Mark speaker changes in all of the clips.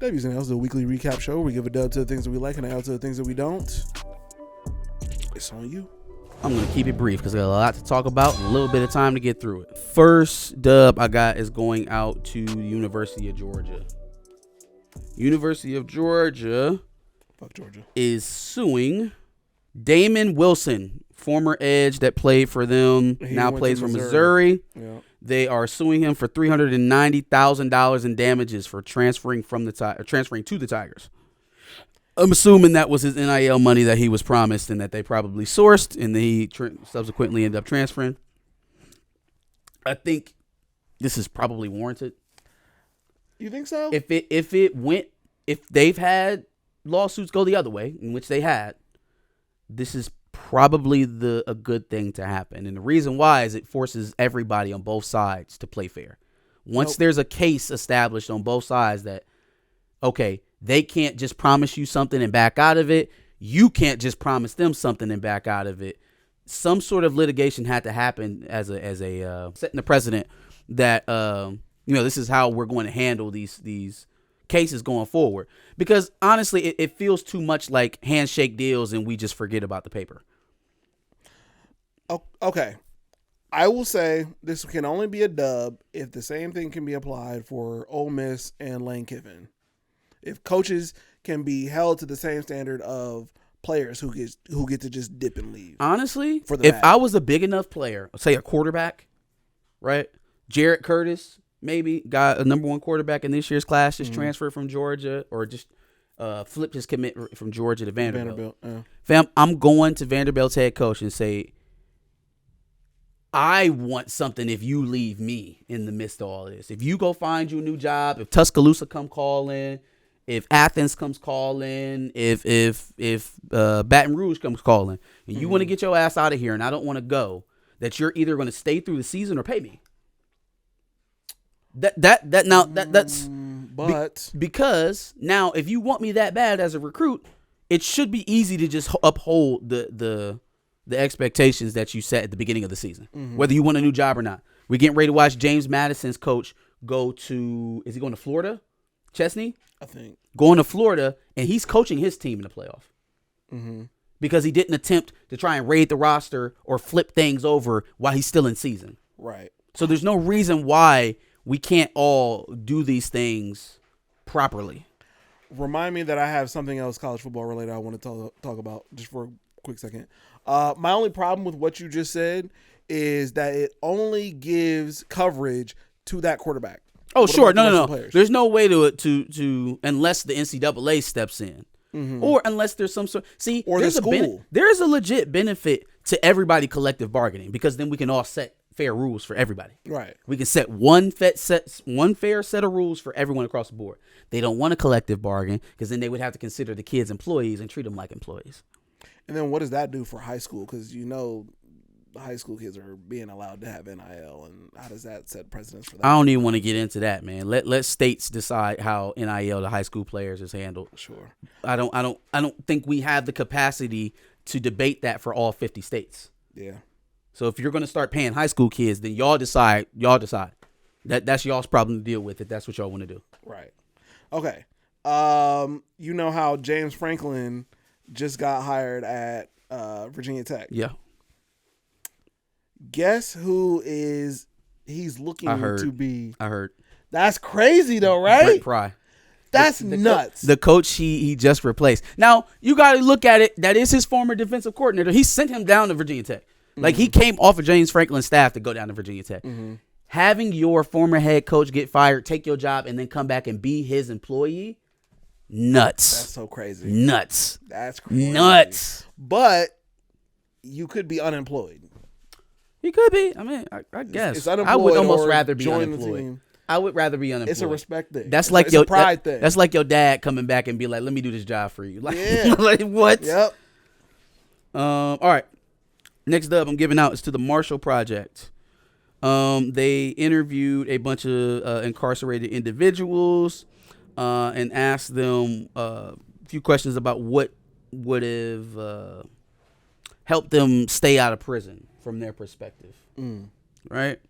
Speaker 1: W's and L's, the weekly recap show where we give a dub to the things that we like and an L to the things that we don't. It's on you.
Speaker 2: I'm going to keep it brief because I got a lot to talk about and a little bit of time to get through it. First dub I got is going out to University of Georgia. University of Georgia,
Speaker 1: Fuck Georgia,
Speaker 2: is suing Damon Wilson, former edge that played for them, now plays for Missouri.
Speaker 1: Yeah.
Speaker 2: They are suing him for $390,000 in damages for transferring to the Tigers. I'm assuming that was his NIL money that he was promised and that they probably sourced, and he subsequently ended up transferring. I think this is probably warranted.
Speaker 1: You think so?
Speaker 2: If they've had lawsuits go the other way, in which they had, this is probably a good thing to happen. And the reason why is it forces everybody on both sides to play fair. Once there's a case established on both sides that, okay, they can't just promise you something and back out of it. You can't just promise them something and back out of it. Some sort of litigation had to happen as a setting the precedent that this is how we're going to handle these cases going forward. Because honestly, it feels too much like handshake deals and we just forget about the paper.
Speaker 1: Okay. I will say this can only be a dub if the same thing can be applied for Ole Miss and Lane Kiffin. If coaches can be held to the same standard of players who get to just dip and leave.
Speaker 2: Honestly, if I was a big enough player, say a quarterback, right? Jarrett Curtis, maybe got a number one quarterback in this year's class, just transferred from Georgia or just flipped his commit from Georgia to Vanderbilt. Fam, I'm going to Vanderbilt's head coach and say, I want something if you leave me in the midst of all this. If you go find you a new job, if Tuscaloosa come calling, if Athens comes calling, if Baton Rouge comes calling, and you want to get your ass out of here and I don't want to go, that you're either going to stay through the season or pay me. Because now if you want me that bad as a recruit, it should be easy to just uphold the expectations that you set at the beginning of the season, whether you want a new job or not. We're getting ready to watch James Madison's coach is he going to Florida? Chesney?
Speaker 1: I think.
Speaker 2: Going to Florida, and he's coaching his team in the playoff. Because he didn't attempt to try and raid the roster or flip things over while he's still in season.
Speaker 1: Right.
Speaker 2: So there's no reason why we can't all do these things properly.
Speaker 1: Remind me that I have something else college football related I want to talk about just for a quick second. My only problem with what you just said is that it only gives coverage to that quarterback.
Speaker 2: Oh, sure. No. There's no way to unless the NCAA steps in. Or unless there's some sort. See,
Speaker 1: or the school.
Speaker 2: There is a legit benefit to everybody collective bargaining because then we can all set fair rules for everybody.
Speaker 1: Right.
Speaker 2: We can set one fair set of rules for everyone across the board. They don't want a collective bargain because then they would have to consider the kids employees and treat them like employees.
Speaker 1: And then what does that do for high school? Because the high school kids are being allowed to have NIL, and how does that set precedence for that?
Speaker 2: I don't even want to get into that, man. Let states decide how NIL to high school players is handled.
Speaker 1: Sure.
Speaker 2: I don't think we have the capacity to debate that for all 50 states.
Speaker 1: Yeah.
Speaker 2: So if you're going to start paying high school kids, then y'all decide. That's y'all's problem to deal with if that's what y'all want to do.
Speaker 1: Right. Okay. You know how James Franklin just got hired at Virginia Tech?
Speaker 2: Yeah.
Speaker 1: Guess who he's looking to be?
Speaker 2: I heard.
Speaker 1: That's crazy though, right?
Speaker 2: Brett Pry.
Speaker 1: That's nuts.
Speaker 2: The coach he just replaced. Now, you got to look at it. That is his former defensive coordinator. He sent him down to Virginia Tech. Like, he came off of James Franklin's staff to go down to Virginia Tech. Having your former head coach get fired, take your job, and then come back and be his employee, nuts.
Speaker 1: That's so crazy.
Speaker 2: Nuts.
Speaker 1: That's crazy.
Speaker 2: Nuts.
Speaker 1: But you could be unemployed.
Speaker 2: He could be. I mean, I guess.
Speaker 1: It's unemployed.
Speaker 2: I would almost rather be
Speaker 1: join
Speaker 2: unemployed.
Speaker 1: The team.
Speaker 2: I would rather be unemployed.
Speaker 1: It's a respect thing.
Speaker 2: That's
Speaker 1: it's
Speaker 2: your
Speaker 1: a pride thing.
Speaker 2: That's like your dad coming back and be like, "Let me do this job for you." Like,
Speaker 1: yeah.
Speaker 2: Like what?
Speaker 1: Yep.
Speaker 2: All right. Next up, I'm giving out is to the Marshall Project. They interviewed a bunch of incarcerated individuals and asked them a few questions about what would have helped them stay out of prison from their perspective. Right?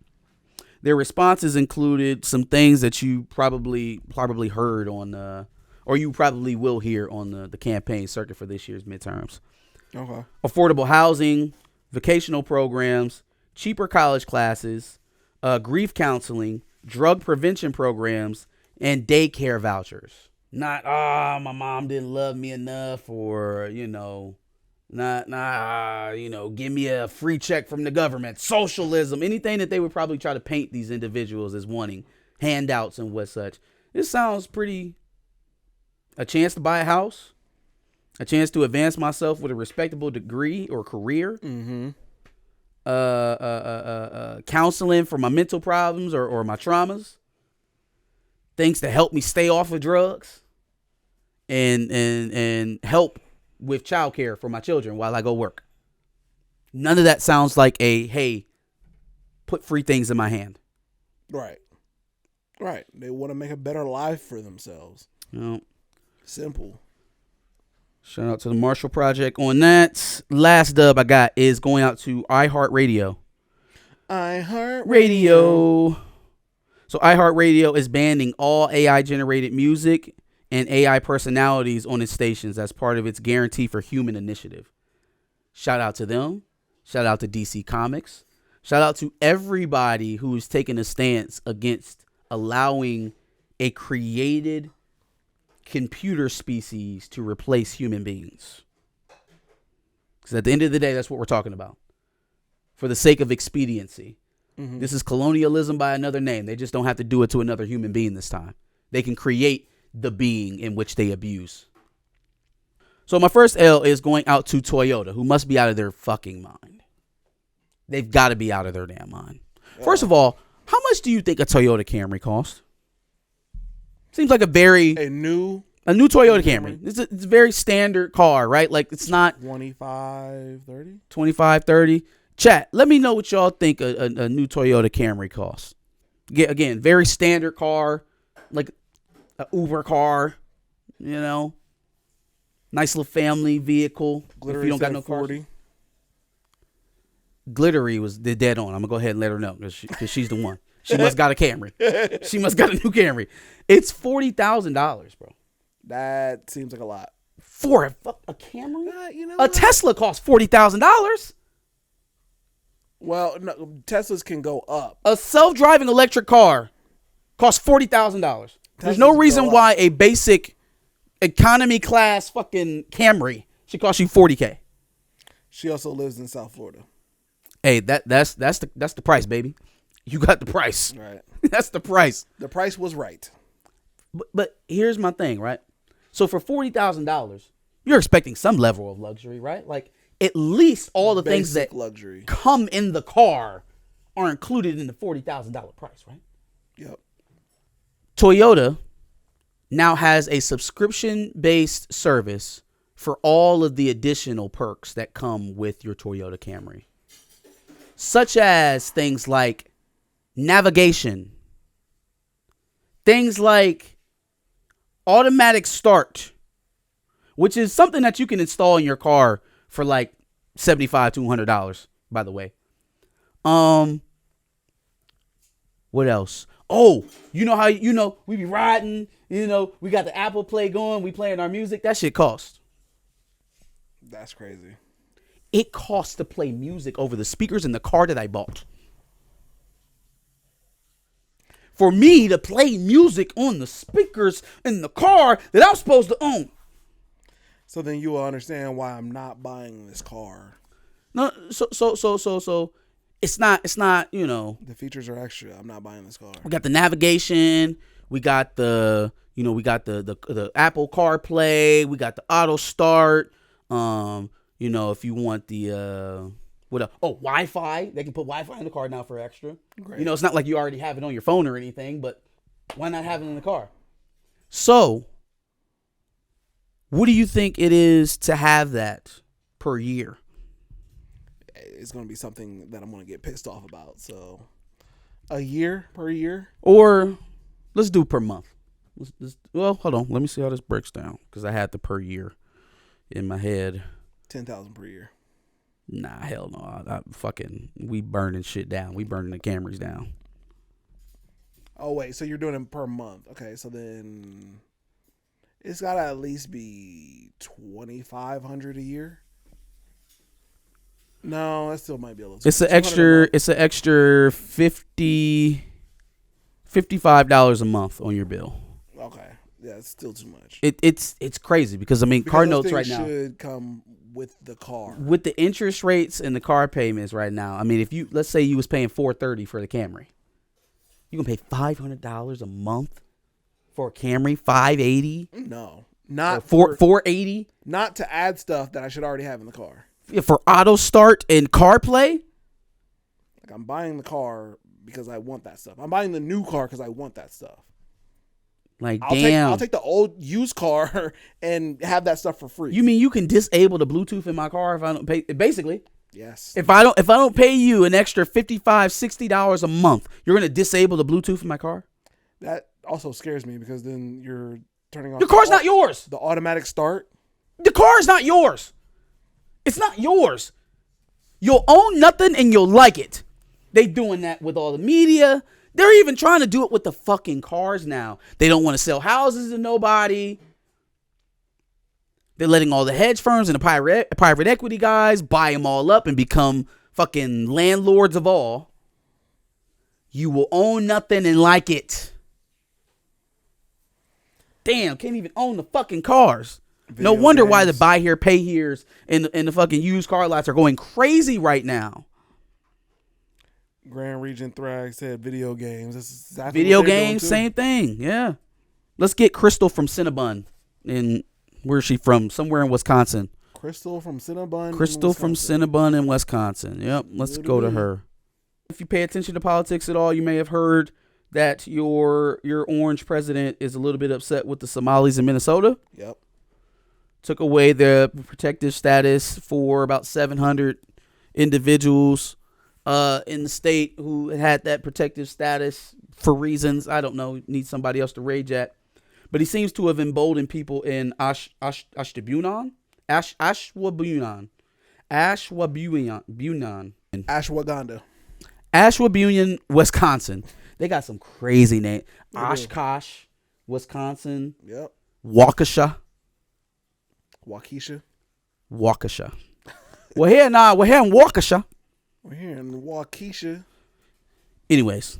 Speaker 2: Their responses included some things that you probably heard on or you probably will hear on the campaign circuit for this year's midterms.
Speaker 1: Okay.
Speaker 2: Affordable housing, vocational programs, cheaper college classes, grief counseling, drug prevention programs, and daycare vouchers. Not, my mom didn't love me enough, or, give me a free check from the government. Socialism, anything that they would probably try to paint these individuals as wanting, handouts and what such. This sounds pretty, a chance to buy a house, a chance to advance myself with a respectable degree or career.
Speaker 1: Mm-hmm.
Speaker 2: Counseling for my mental problems or my traumas. Things to help me stay off of drugs. And help with childcare for my children while I go work. None of that sounds like hey, put free things in my hand.
Speaker 1: Right. They want to make a better life for themselves. Simple.
Speaker 2: Shout out to the Marshall Project on that. Last dub I got is going out to iHeart Radio. So iHeart Radio is banning all AI generated music and AI personalities on its stations as part of its Guarantee for Human initiative. Shout out to them. Shout out to DC Comics. Shout out to everybody who's taken a stance against allowing a created computer species to replace human beings. Because at the end of the day, that's what we're talking about. For the sake of expediency. Mm-hmm. This is colonialism by another name. They just don't have to do it to another human being this time. They can create the being in which they abuse. So my first L is going out to Toyota, who must be out of their fucking mind. They've got to be out of their damn mind. First of all, how much do you think a Toyota Camry costs? Seems like a new Toyota Camry. It's a very standard car, right? Like it's not
Speaker 1: 25, 30.
Speaker 2: 25, 30. Chat, let me know what y'all think a new Toyota Camry costs. Again, very standard car, like an Uber car, nice little family vehicle.
Speaker 1: Glittery,
Speaker 2: if you don't got no car.
Speaker 1: 40.
Speaker 2: Glittery was dead on. I'm gonna go ahead and let her know because she's the one. She must got a Camry. She must got a new Camry. It's $40,000, bro.
Speaker 1: That seems like a lot
Speaker 2: for a Camry. A Tesla costs $40,000.
Speaker 1: Well, no, Teslas can go up.
Speaker 2: A self-driving electric car costs $40,000. There's no reason why a basic economy class fucking Camry should cost you $40K.
Speaker 1: She also lives in South Florida.
Speaker 2: Hey, that's the price, baby. You got the price.
Speaker 1: Right.
Speaker 2: That's the price.
Speaker 1: The price was right.
Speaker 2: But here's my thing, right? So for $40,000, you're expecting some level of luxury, right? Like at least all the things that
Speaker 1: luxury
Speaker 2: come in the car are included in the $40,000 price, right?
Speaker 1: Yep.
Speaker 2: Toyota now has a subscription-based service for all of the additional perks that come with your Toyota Camry, such as things like navigation, things like automatic start, which is something that you can install in your car for like $75 to $100, by the way. What else? Oh, how we be riding, we got the Apple Play going, we playing our music. That shit costs.
Speaker 1: That's crazy.
Speaker 2: It costs to play music over the speakers in the car that I bought. For me to play music on the speakers in the car that I'm supposed to own.
Speaker 1: So then you will understand why I'm not buying this car.
Speaker 2: No, so it's not,
Speaker 1: the features are extra. I'm not buying this car.
Speaker 2: We got the navigation, we got the Apple CarPlay, we got the auto start. If you want the Wi-Fi, they can put Wi-Fi in the car now for extra. Great. It's not like you already have it on your phone or anything, but why not have it in the car? So, what do you think it is to have that per year?
Speaker 1: It's going to be something that I'm going to get pissed off about. So, per year?
Speaker 2: Or let's do per month. Hold on. Let me see how this breaks down because I had the per year in my head.
Speaker 1: $10,000 per year.
Speaker 2: Nah, hell no. We burning shit down. We burning the Camrys down.
Speaker 1: Oh, wait. So you're doing it per month. Okay. So then It's got to at least be $2,500 a year. No, that still might be a little.
Speaker 2: It's an extra. It's an extra $55 a month on your bill.
Speaker 1: Okay, yeah, it's still too much.
Speaker 2: It's crazy because I mean, car notes right now
Speaker 1: should come with the car.
Speaker 2: With the interest rates and the car payments right now. I mean, if you let's say you was paying $430 for the Camry, you gonna pay $500 a month for a Camry. $580.
Speaker 1: No, not
Speaker 2: $480.
Speaker 1: Not to add stuff that I should already have in the car.
Speaker 2: For auto start and CarPlay?
Speaker 1: Like I'm buying the car because I want that stuff. I'm buying the new car because I want that stuff.
Speaker 2: Like,
Speaker 1: I'll take the old used car and have that stuff for free.
Speaker 2: You mean you can disable the Bluetooth in my car if I don't pay? Basically,
Speaker 1: yes.
Speaker 2: If I don't pay you an extra $55-$60 a month, you're gonna disable the Bluetooth in my car?
Speaker 1: That also scares me because then you're turning off.
Speaker 2: The car's not yours.
Speaker 1: The automatic start.
Speaker 2: The car is not yours. It's not yours. You'll own nothing and you'll like it. They doing that with all the media. They're even trying to do it with the fucking cars now. They don't want to sell houses to nobody. They're letting all the hedge firms and the private equity guys buy them all up and become fucking landlords of all. You will own nothing and like it. Damn, can't even own the fucking cars. No wonder why the buy here, pay here's and the fucking used car lots are going crazy right now.
Speaker 1: Grand Region Thrag said video games. This is exactly
Speaker 2: video games, same thing. Yeah. Let's get Crystal from Cinnabon. And where's she from? Somewhere in Wisconsin.
Speaker 1: Crystal from Cinnabon.
Speaker 2: Crystal from Cinnabon in Wisconsin. Yep. Let's go to her. If you pay attention to politics at all, you may have heard that your orange president is a little bit upset with the Somalis in Minnesota.
Speaker 1: Yep.
Speaker 2: Took away the protective status for about 700 individuals in the state who had that protective status for reasons I don't know, need somebody else to rage at. But he seems to have emboldened people in Ashwaubenon, Wisconsin. They got some crazy name. Oshkosh, Wisconsin.
Speaker 1: Yep.
Speaker 2: Waukesha. Waukesha. We're here in Waukesha.
Speaker 1: We're here in Waukesha.
Speaker 2: Anyways,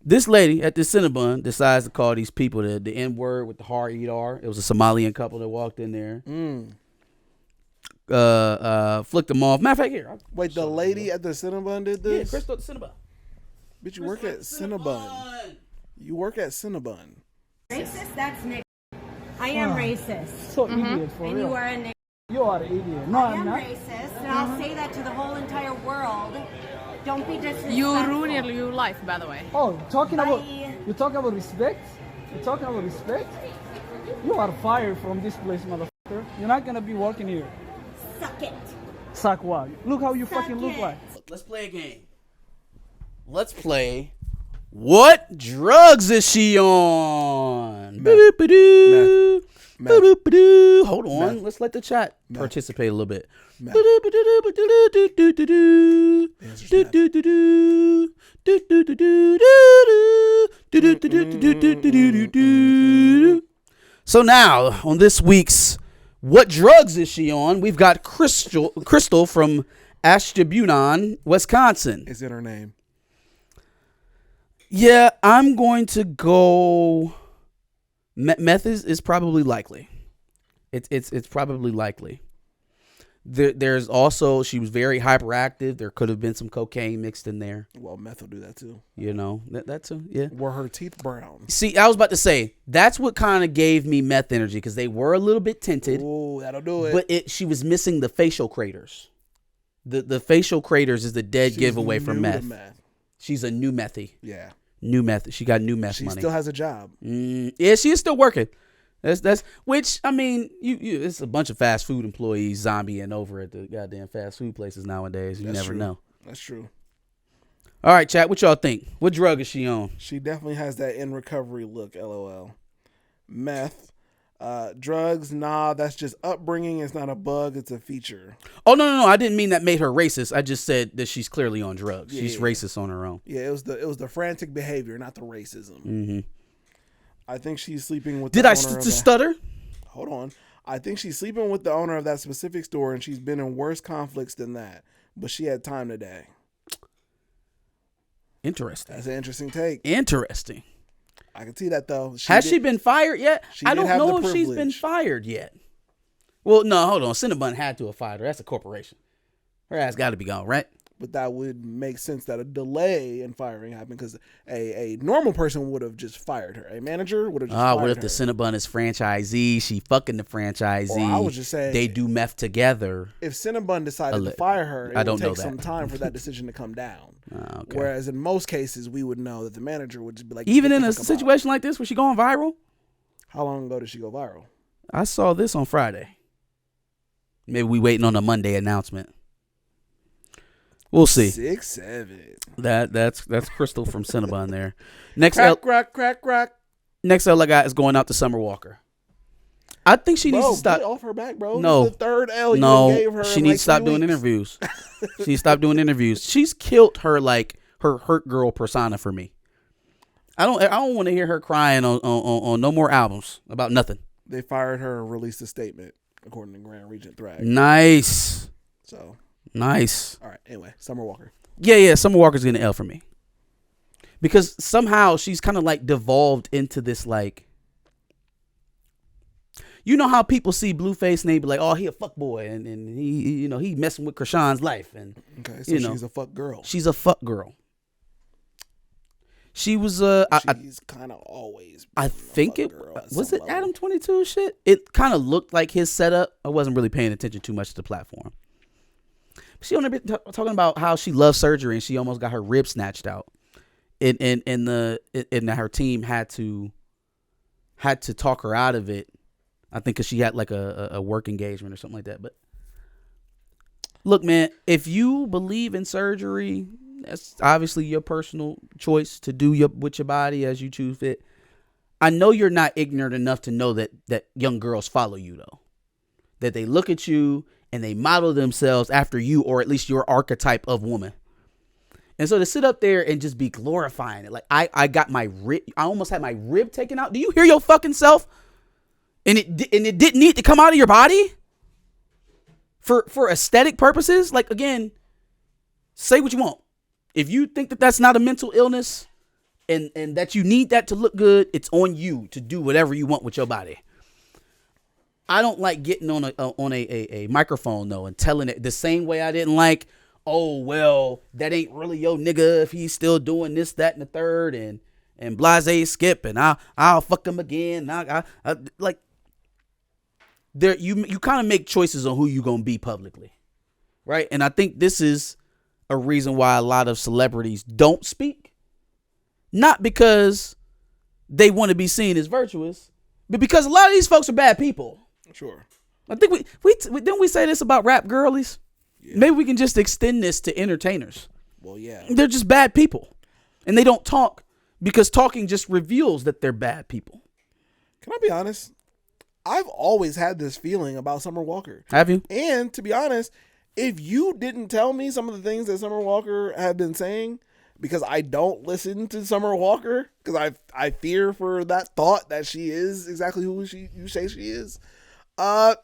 Speaker 2: this lady at the Cinnabon decides to call these people the N-word with the R-E-R. It was a Somalian couple that walked in there. Flicked them off. Matter of fact, here.
Speaker 1: Wait, the lady at the Cinnabon did this?
Speaker 2: Yeah, Crystal at the Cinnabon.
Speaker 1: Bitch, you work at Cinnabon. You work at Cinnabon.
Speaker 3: Racist? That's Nick. I am racist.
Speaker 4: So idiot for
Speaker 3: and
Speaker 4: real.
Speaker 3: you are a Nick.
Speaker 4: You are an idiot. No,
Speaker 3: I
Speaker 4: I'm
Speaker 3: am
Speaker 4: not.
Speaker 3: racist, and I'll say that to the whole entire world. Don't be disrespectful.
Speaker 5: You ruin your life, by the way.
Speaker 4: Oh, talking about
Speaker 3: Bye.
Speaker 4: you talking about respect? You talking about respect? You are fired from this place, motherfucker. You're not gonna be working here.
Speaker 3: Suck it.
Speaker 4: Suck what? Look how you
Speaker 3: Suck
Speaker 4: fucking look
Speaker 3: it.
Speaker 4: like.
Speaker 2: Let's play a game. Let's play. What drugs is she on? Boo-doo-ba-doo.
Speaker 1: Meth.
Speaker 2: Boo-doo-ba-doo. Hold on.
Speaker 1: Meth.
Speaker 2: Let's let the chat
Speaker 1: Meth.
Speaker 2: participate a little bit.
Speaker 1: Meth.
Speaker 2: Boo-doo-ba-doo-ba-doo-doo-doo-doo-doo.
Speaker 1: Answer's
Speaker 2: Do-do-do-do. Do-do-do-do-do-do. Do-do-do-do-do-do-do-do. So now, on this week's What Drugs Is She On? We've got Crystal from Ashwaubenon, Wisconsin.
Speaker 1: Is in her name.
Speaker 2: Yeah, I'm going to go. Meth is probably likely. It's probably likely. There's also, she was very hyperactive. There could have been some cocaine mixed in there.
Speaker 1: Well, meth will do that too.
Speaker 2: You know, that too. Yeah.
Speaker 1: Were her teeth brown?
Speaker 2: See, I was about to say that's what kind of gave me meth energy because they were a little bit tinted.
Speaker 1: Oh, that'll do it.
Speaker 2: But she was missing the facial craters. The facial craters is the dead giveaway for
Speaker 1: new to
Speaker 2: meth. She's a new methy.
Speaker 1: Yeah.
Speaker 2: New meth. She got new meth
Speaker 1: She
Speaker 2: money.
Speaker 1: still has a job.
Speaker 2: Yeah, she is still working. That's which I mean, you it's a bunch of fast food employees zombieing over at the goddamn fast food places nowadays. You never know.
Speaker 1: That's true.
Speaker 2: All right, chat. What y'all think? What drug is she on?
Speaker 1: She definitely has that in recovery look. LOL. Meth. Drugs. Nah, that's just upbringing. It's not a bug. It's a feature.
Speaker 2: Oh no. I didn't mean that made her racist. I just said that she's clearly on drugs.
Speaker 1: Yeah,
Speaker 2: she's racist on her own.
Speaker 1: Yeah, it was the frantic behavior, not the racism.
Speaker 2: Mm-hmm.
Speaker 1: I think she's sleeping with.
Speaker 2: Did
Speaker 1: the
Speaker 2: I
Speaker 1: owner of
Speaker 2: stutter?
Speaker 1: Hold on. I think she's sleeping with the owner of that specific store, and she's been in worse conflicts than that. But she had time today.
Speaker 2: Interesting.
Speaker 1: That's an interesting take.
Speaker 2: Interesting.
Speaker 1: I can see that though.
Speaker 2: Has she been fired yet? I don't know if she's been
Speaker 1: privilege.
Speaker 2: fired yet. Well, no, hold on. Cinnabon had to have fired her. That's a corporation. Her ass got to be gone, right?
Speaker 1: But that would make sense that a delay in firing happened because a normal person would have just fired her. A manager would have just fired her.
Speaker 2: What if the Cinnabon is franchisee? She fucking the franchisee.
Speaker 1: Or I was just saying
Speaker 2: they do meth together.
Speaker 1: If Cinnabon decided to fire her, it would take some time for that decision to come down.
Speaker 2: Okay.
Speaker 1: Whereas in most cases, we would know that the manager would just be like,
Speaker 2: even in a situation like this where she going viral.
Speaker 1: How long ago did she go viral?
Speaker 2: I saw this on Friday. Maybe we waiting on a Monday announcement. We'll see.
Speaker 1: 6'7".
Speaker 2: That's Crystal from Cinnabon there. Next
Speaker 1: Crack.
Speaker 2: Next L I got is going out to Summer Walker. I think she needs to stop.
Speaker 1: Get off her back, bro.
Speaker 2: No,
Speaker 1: this is the third L you gave her.
Speaker 2: She needs to stop doing interviews. She needs to stop doing interviews. She's killed her her hurt girl persona for me. I don't want to hear her crying on no more albums about nothing.
Speaker 1: They fired her and released a statement, according to Grand Regent Thrag.
Speaker 2: Nice.
Speaker 1: So
Speaker 2: nice.
Speaker 1: All right. Anyway, Summer Walker.
Speaker 2: Yeah. Summer Walker's getting an L for me because somehow she's kind of devolved into this You know how people see Blueface and they be like, "Oh, he a fuck boy," and he he messing with Krishan's life, and
Speaker 1: okay, so she's a fuck girl.
Speaker 2: She's a fuck girl. She was
Speaker 1: she's kind of always.
Speaker 2: I think it was it Adam 22 shit. It kind of looked like his setup. I wasn't really paying attention too much to the platform. She only been talking about how she loves surgery and she almost got her rib snatched out, and her team had to talk her out of it. I think because she had a work engagement or something like that. But look, man, if you believe in surgery, that's obviously your personal choice to do with your body as you choose fit. I know you're not ignorant enough to know that young girls follow you, though. That they look at you and they model themselves after you, or at least your archetype of woman. And so to sit up there and just be glorifying it, I got my rib, I almost had my rib taken out. Do you hear your fucking self? And it didn't need to come out of your body for aesthetic purposes. Again, say what you want. If you think that that's not a mental illness and that you need that to look good, it's on you to do whatever you want with your body. I don't like getting on a microphone though and telling it the same way I didn't like, oh well, that ain't really your nigga if he's still doing this, that, and the third, and blase skip, and I'll fuck him again. There you kind of make choices on who you gonna be publicly, right? And I think this is a reason why a lot of celebrities don't speak, not because they want to be seen as virtuous, but because a lot of these folks are bad people.
Speaker 1: Sure.
Speaker 2: I think we didn't we say this about rap girlies? Yeah. Maybe we can just extend this to entertainers.
Speaker 1: Well, yeah.
Speaker 2: They're just bad people, and they don't talk because talking just reveals that they're bad people.
Speaker 1: Can I be honest? I've always had this feeling about Summer Walker.
Speaker 2: Have you?
Speaker 1: And to be honest, if you didn't tell me some of the things that Summer Walker had been saying, because I don't listen to Summer Walker, because I fear for that thought that she is exactly who you say she is. I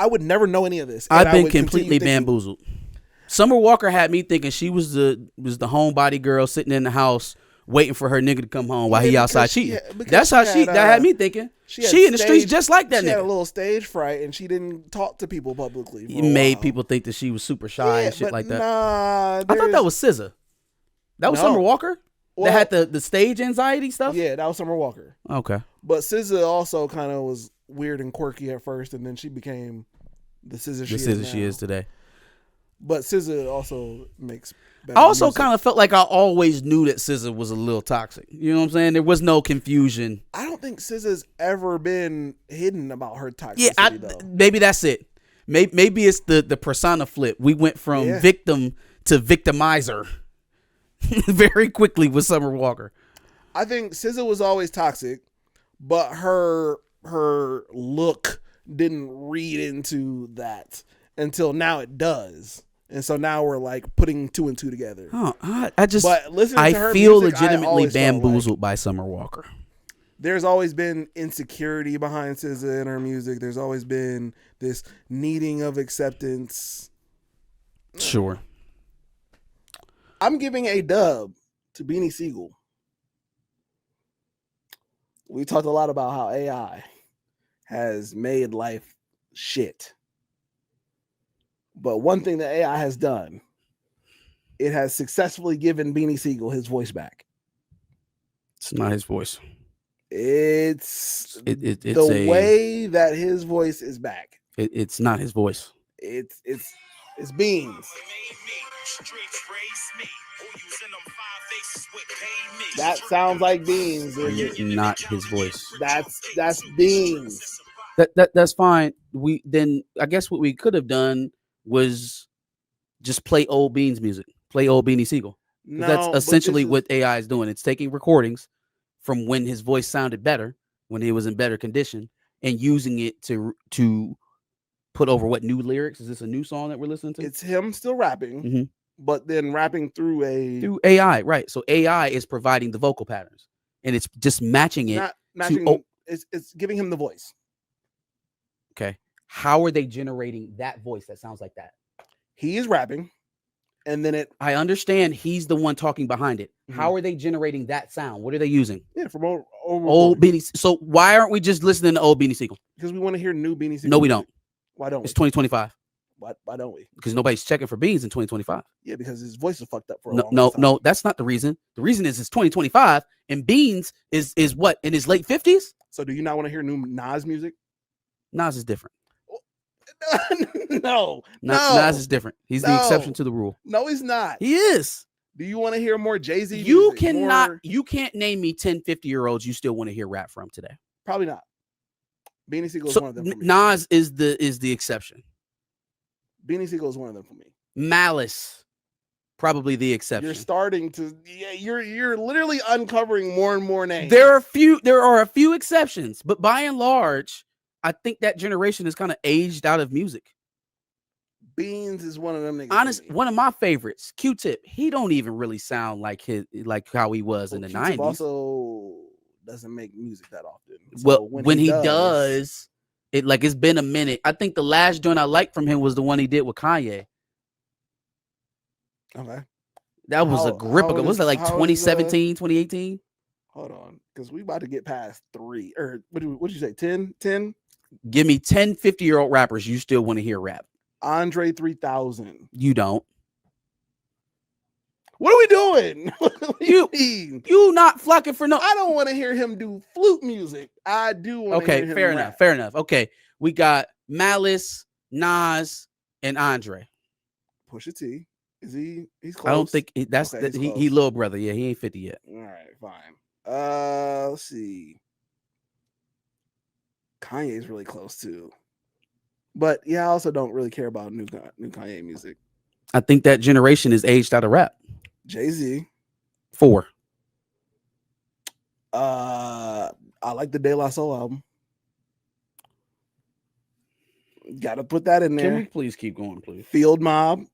Speaker 1: would never know any of this.
Speaker 2: I've been completely bamboozled. Summer Walker had me thinking she was the homebody girl sitting in the house waiting for her nigga to come home while he outside cheating. That's how that had me thinking. She in the streets just like that nigga.
Speaker 1: She had a little stage fright and she didn't talk to people publicly.
Speaker 2: It made people think that she was super shy and shit like that.
Speaker 1: Nah,
Speaker 2: I thought that was SZA. That was Summer Walker? That had the stage anxiety stuff?
Speaker 1: Yeah, that was Summer Walker.
Speaker 2: Okay.
Speaker 1: But SZA also kind of was weird and quirky at first, and then she became the SZA she is today. But SZA also makes better
Speaker 2: I also
Speaker 1: music.
Speaker 2: kind of felt like I always knew that SZA was a little toxic. You know what I'm saying? There was no confusion.
Speaker 1: I don't think SZA's ever been hidden about her toxicity, though.
Speaker 2: Maybe that's it. Maybe it's the persona flip. We went from victim to victimizer very quickly with Summer Walker.
Speaker 1: I think SZA was always toxic, but her look didn't read into that until now it does. And so now we're putting two and two together.
Speaker 2: I
Speaker 1: but listening to her
Speaker 2: feel
Speaker 1: music,
Speaker 2: legitimately bamboozled by Summer Walker.
Speaker 1: there's always been insecurity behind SZA in her music. There's always been this needing of acceptance.
Speaker 2: Sure.
Speaker 1: I'm giving a dub to Beanie Siegel. We talked a lot about how AI has made life shit. But one thing that AI has done, it has successfully given Beanie Siegel his voice back.
Speaker 2: It's not his voice.
Speaker 1: It's
Speaker 2: it's
Speaker 1: the way that his voice is back.
Speaker 2: It's not his voice.
Speaker 1: It's Beans. That sounds like Beans.
Speaker 2: Not his voice.
Speaker 1: That's Beans.
Speaker 2: That's fine. I guess what we could have done was just play old Beans music. Play old Beanie Siegel.
Speaker 1: No,
Speaker 2: that's essentially what AI is doing. It's taking recordings from when his voice sounded better, when he was in better condition, and using it to put over what new lyrics. Is this a new song that we're listening to?
Speaker 1: It's him still rapping,
Speaker 2: mm-hmm.
Speaker 1: but then rapping through
Speaker 2: AI, right? So AI is providing the vocal patterns, and it's just matching it.
Speaker 1: It's giving him the voice.
Speaker 2: Okay, how are they generating that voice that sounds like that?
Speaker 1: He is rapping, and then
Speaker 2: I understand he's the one talking behind it. Mm-hmm. How are they generating that sound? What are they using?
Speaker 1: Yeah, from
Speaker 2: old Beanie. So why aren't we just listening to old Beanie Siegel?
Speaker 1: Because we want to hear new Beanie Siegel.
Speaker 2: No, we don't.
Speaker 1: Why don't we?
Speaker 2: It's 2025.
Speaker 1: Why don't we?
Speaker 2: Because nobody's checking for Beans in 2025.
Speaker 1: Yeah, because his voice is fucked up for a long time.
Speaker 2: No, that's not the reason. The reason is it's 2025 and Beans is what, in his late 50s?
Speaker 1: So do you not want to hear new Nas music?
Speaker 2: Nas is different.
Speaker 1: No.
Speaker 2: Nas is different. He's the exception to the rule.
Speaker 1: No, he's not.
Speaker 2: He is.
Speaker 1: Do you want to hear more Jay-Z
Speaker 2: You
Speaker 1: music?
Speaker 2: You can't name me 10, 50-year-olds you still want to hear rap from today.
Speaker 1: Probably not. Beanie Siegel is one of them for me.
Speaker 2: Nas is the exception.
Speaker 1: Beanie Siegel is one of them for me.
Speaker 2: Malice, probably the exception.
Speaker 1: You're starting to, you're literally uncovering more and more names.
Speaker 2: There are a few exceptions, but by and large, I think that generation is kind of aged out of music.
Speaker 1: Beans is one of them niggas.
Speaker 2: Honest, one of my favorites, Q-Tip. He don't even really sound like how he was in the
Speaker 1: Q-Tip
Speaker 2: 90s.
Speaker 1: Also doesn't make music that often. So
Speaker 2: well, when he does, it's been a minute. I think the last joint I liked from him was the one he did with Kanye.
Speaker 1: Okay.
Speaker 2: That was a grip. Was that like 2017, 2018?
Speaker 1: Hold on, because we about to get past 3. Or what did you say? 10?
Speaker 2: Give me 10 50-year-old rappers you still want to hear rap.
Speaker 1: Andre 3000.
Speaker 2: You don't.
Speaker 1: What are we doing?
Speaker 2: You not flocking for no.
Speaker 1: I don't want to hear him do flute music. I do want to hear him rap.
Speaker 2: Fair enough. Okay. We got Malice, Nas, and Andre.
Speaker 1: Pusha T. Is he's close?
Speaker 2: I don't think that's he little brother. Yeah, he ain't 50 yet.
Speaker 1: All right, fine. Let's see. Kanye's really close too. But yeah, I also don't really care about new Kanye music.
Speaker 2: I think that generation is aged out of rap.
Speaker 1: Jay-Z.
Speaker 2: 4.
Speaker 1: I like the De La Soul album. Gotta put that in there.
Speaker 2: Can we please keep going, please?
Speaker 1: Field Mob.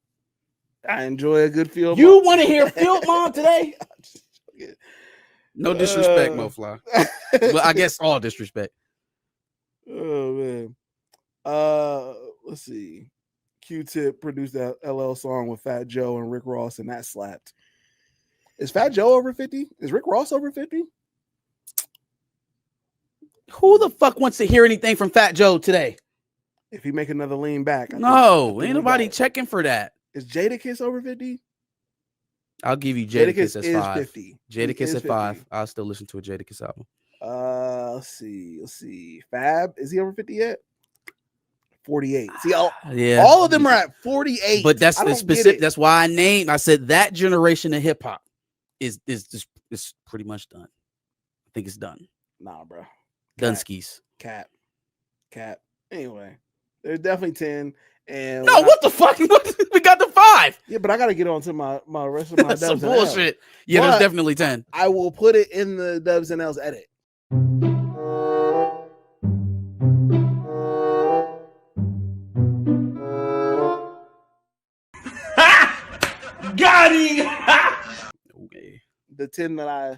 Speaker 1: I enjoy a good Field Mob.
Speaker 2: You want to hear Field Mob today? No disrespect, MoFly. Well, I guess all disrespect.
Speaker 1: Oh man. Let's see. Q-Tip produced that LL song with Fat Joe and Rick Ross, and that slapped. Is Fat Joe over 50? Is Rick Ross over 50?
Speaker 2: Who the fuck wants to hear anything from Fat Joe today?
Speaker 1: If he make another lean back.
Speaker 2: No, ain't nobody checking for that.
Speaker 1: Is Jadakiss over 50?
Speaker 2: I'll give you Jadakiss as 5.
Speaker 1: 50.
Speaker 2: Jadakiss at 5. I'll still listen to a Jadakiss album.
Speaker 1: Let's see. Fab, is he over 50 yet? 48. See, all of them are at 48.
Speaker 2: But that's the specific. That's why I said that generation of hip hop is pretty much done. I think it's done.
Speaker 1: Nah, bro.
Speaker 2: Dunskies.
Speaker 1: Cap. Anyway, there's definitely 10. And
Speaker 2: no, what the fuck? We got the 5.
Speaker 1: Yeah, but I gotta get on to my rest of my
Speaker 2: That's some
Speaker 1: dubs
Speaker 2: bullshit. Yeah,
Speaker 1: but
Speaker 2: there's definitely 10.
Speaker 1: I will put it in the Dubs and L's edit.
Speaker 2: Got him.
Speaker 1: Okay. The 10 that I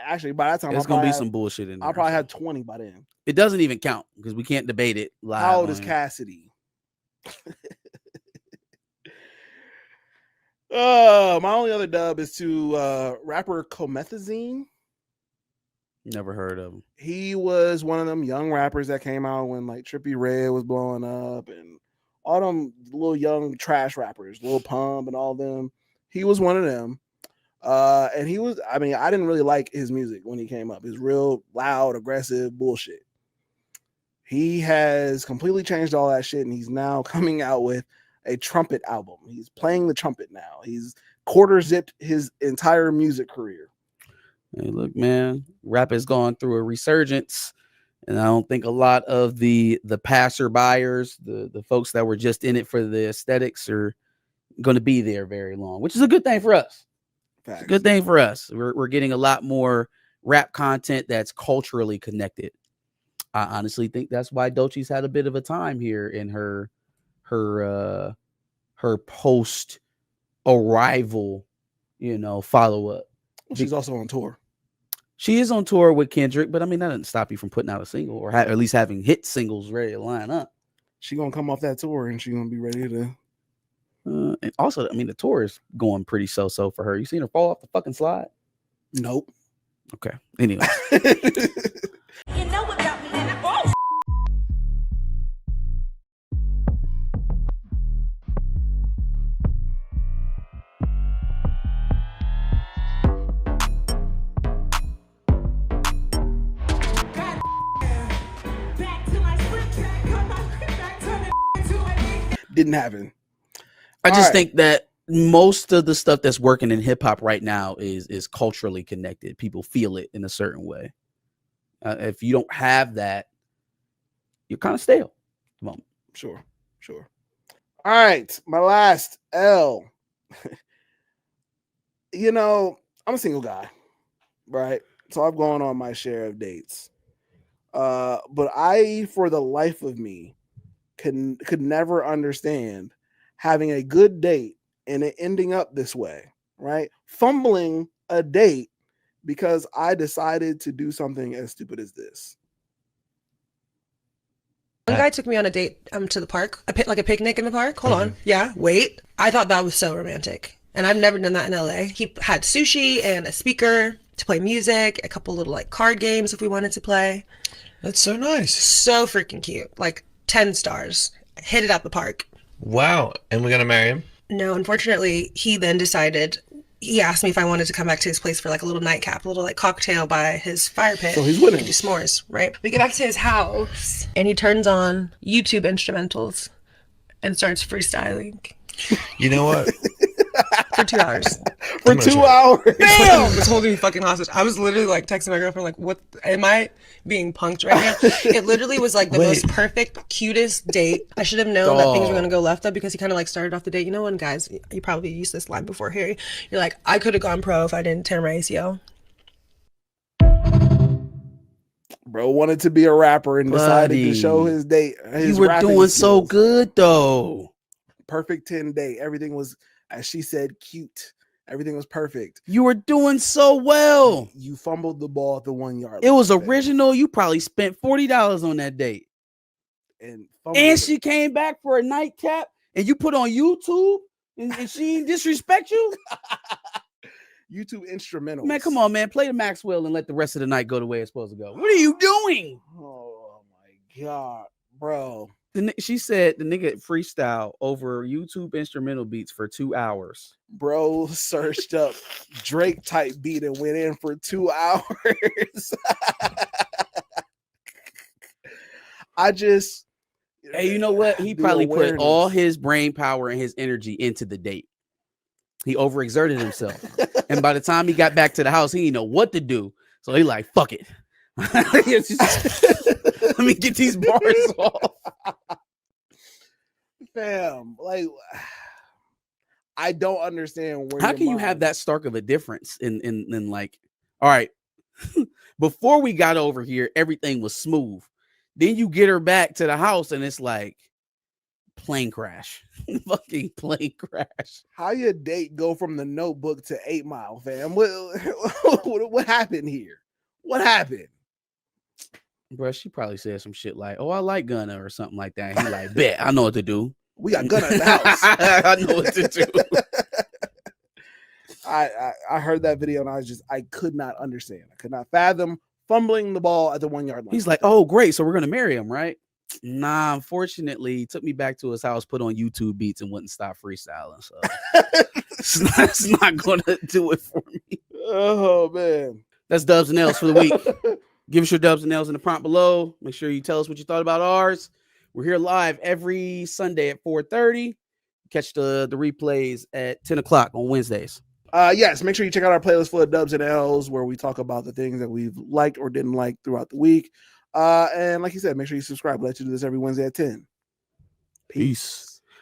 Speaker 1: Actually, by that time,
Speaker 2: There's gonna be some bullshit in there.
Speaker 1: I'll probably have 20 by then.
Speaker 2: It doesn't even count because we can't debate it live.
Speaker 1: How old is Cassidy? My only other dub is to rapper Comethazine.
Speaker 2: Never heard of him.
Speaker 1: He was one of them young rappers that came out when like Trippie Redd was blowing up and all them little young trash rappers, Lil Pump and all them. He was one of them. And he was, I mean, I didn't really like his music when he came up. It's real loud, aggressive bullshit. He has completely changed all that shit, and he's now coming out with a trumpet album. He's playing the trumpet now. He's quarter zipped his entire music career.
Speaker 2: Hey, look, man, rap has gone through a resurgence, and I don't think a lot of the passerbyers, the folks that were just in it for the aesthetics, are going to be there very long, which is a good thing for us. It's a good thing for us. We're getting a lot more rap content that's culturally connected. I honestly think that's why Doechie's had a bit of a time here in her post arrival, follow up.
Speaker 1: She's also on tour.
Speaker 2: She is on tour with Kendrick, but I mean that doesn't stop you from putting out a single or at least having hit singles ready to line up.
Speaker 1: She's gonna come off that tour and she's gonna be ready to.
Speaker 2: And also, I mean, the tour is going pretty so for her. You seen her fall off the fucking slide?
Speaker 1: Nope.
Speaker 2: Okay. Anyway.
Speaker 3: You know what got me in it? Oh,
Speaker 1: Didn't happen.
Speaker 2: I just think that most of the stuff that's working in hip hop right now is culturally connected. People feel it in a certain way. If you don't have that, you're kind of stale at the moment.
Speaker 1: Sure. All right, my last L. I'm a single guy, right? So I've gone on my share of dates. But I, for the life of me, could never understand having a good date and it ending up this way, right? Fumbling a date because I decided to do something as stupid as this.
Speaker 6: One guy took me on a date to the park, like a picnic in the park. Hold on. Yeah, wait. I thought that was so romantic. And I've never done that in LA. He had sushi and a speaker to play music, a couple little like card games if we wanted to play.
Speaker 7: That's so nice.
Speaker 6: So freaking cute. Like 10 stars. Hit it at the park.
Speaker 7: Wow. And we're going to marry him?
Speaker 6: No, unfortunately, he then decided, he asked me if I wanted to come back to his place for like a little nightcap, a little like cocktail by his fire pit.
Speaker 1: So he's winning.
Speaker 6: Do s'mores, right? We get back to his house and he turns on YouTube instrumentals and starts freestyling.
Speaker 7: You know what?
Speaker 6: For 2 hours.
Speaker 1: For 2 hours.
Speaker 6: Bam! Was holding me fucking hostage. I was literally like texting my girlfriend like, what, am I being punked right now? It literally was like the most perfect, cutest date. I should have known that things were going to go left though, because he kind of like started off the date. You know when guys, you probably used this line before, Harry. You're like, I could have gone pro if I didn't tear my ACL.
Speaker 1: Bro wanted to be a rapper and decided to show his date.
Speaker 2: You were doing so good though.
Speaker 1: Perfect 10 date. Everything was, as she said, cute. Everything was perfect.
Speaker 2: You were doing so well.
Speaker 1: You fumbled the ball at the 1 yard.
Speaker 2: It was original. You probably spent $40 on that date.
Speaker 1: And
Speaker 2: she came back for a nightcap and you put on YouTube and she didn't disrespect you?
Speaker 1: YouTube instrumentals.
Speaker 2: Man, come on, man. Play the Maxwell and let the rest of the night go the way it's supposed to go. What are you doing?
Speaker 1: Oh, my God, bro.
Speaker 2: She said the nigga freestyle over YouTube instrumental beats for 2 hours.
Speaker 1: Bro searched up Drake type beat and went in for 2 hours.
Speaker 2: Hey, you know what? He probably put all his brain power and his energy into the date. He overexerted himself. And by the time he got back to the house, he didn't know what to do. So he like, fuck it. Let me get these bars off.
Speaker 1: Fam, like, I don't understand where.
Speaker 2: How can you have that stark of a difference in like, all right, before we got over here, everything was smooth. Then you get her back to the house and it's like, Plane crash. Fucking plane crash.
Speaker 1: How your date go from The Notebook to 8 Mile, fam? What happened here? What happened?
Speaker 2: Bro, she probably said some shit like, "Oh, I like Gunna" or something like that. And he like, "Bet, I know what to do.
Speaker 1: We got Gunna in the house."
Speaker 2: I know what to do.
Speaker 1: I heard that video and I could not understand. I could not fathom fumbling the ball at the 1 yard line.
Speaker 2: He's like, "Oh, great, so we're gonna marry him, right?" Nah, unfortunately, he took me back to his house, put on YouTube beats, and wouldn't stop freestyling. So it's not gonna do it for me.
Speaker 1: Oh man,
Speaker 2: that's Dubs and L's for the week. Give us your Dubs and L's in the prompt below. Make sure you tell us what you thought about ours. We're here live every Sunday at 4:30. Catch the replays at 10 o'clock on Wednesdays.
Speaker 1: Yes, make sure you check out our playlist full of Dubs and L's where we talk about the things that we've liked or didn't like throughout the week. And like you said, make sure you subscribe. We'll let you do this every Wednesday at 10. Peace.